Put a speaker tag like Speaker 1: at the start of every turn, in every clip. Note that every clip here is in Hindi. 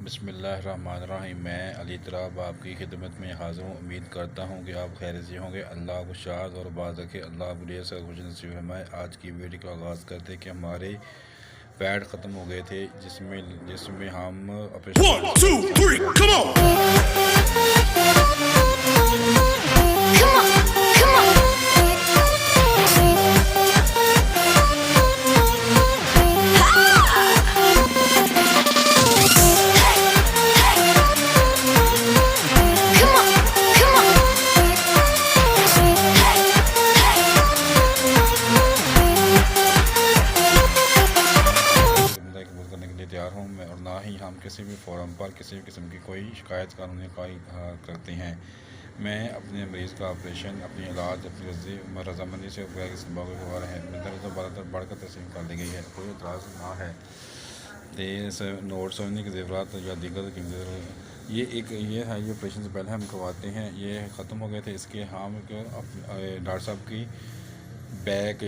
Speaker 1: बिस्मिल्लाहिर्रहमानिर्रहीम। मैं अली तराब आपकी खिदमत में हाज़िर हूँ। उम्मीद करता हूँ कि आप खैर से होंगे। अल्लाह को शाद और बाज़ रखे, अल्लाह बुढ़िया से कुछ नसीब फरमाए। आज की वीडियो का आगाज़ करते हैं कि हमारे पैड ख़त्म हो गए थे जिसमें हम ऑपरेशन
Speaker 2: 1 2 3 come on
Speaker 1: करने के लिए तैयार हूँ मैं, और ना ही हम किसी भी फोरम पर किसी भी किस्म की कोई शिकायत कानूनी करते हैं। मैं अपने मरीज़ का ऑपरेशन अपनी इलाज अपनी रजामंदी से बढ़कर तस्लीम कर ली गई है। कोई इतराज़ ना है नोट समझने की ज़रूरत या दीगर ये ऑपरेशन से पहले हम करवाते हैं। ये ख़त्म हो गए थे, इसके हम डॉक्टर साहब की बैक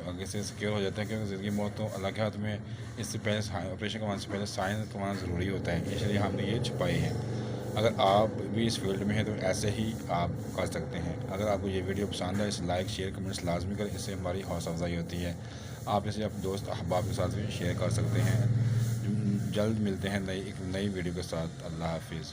Speaker 1: आगे से सिक्योर हो जाता है, क्योंकि ज़िंदगी मौत तो अल्लाह के हाथ में। इससे पहले ऑपरेशन करवाने से पहले साइन करवाना ज़रूरी होता है, इसलिए हमने ये छुपाए हैं। अगर आप भी इस फील्ड में हैं तो ऐसे ही आप कर सकते हैं। अगर आपको ये वीडियो पसंद है इसे लाइक शेयर कमेंट्स लाजमी करें, इससे हमारी हौसला अफजाई होती है। आप इसे अपने दोस्त अहबाब के साथ भी शेयर कर सकते हैं। जल्द मिलते हैं एक नई वीडियो के साथ। अल्लाह हाफिज़।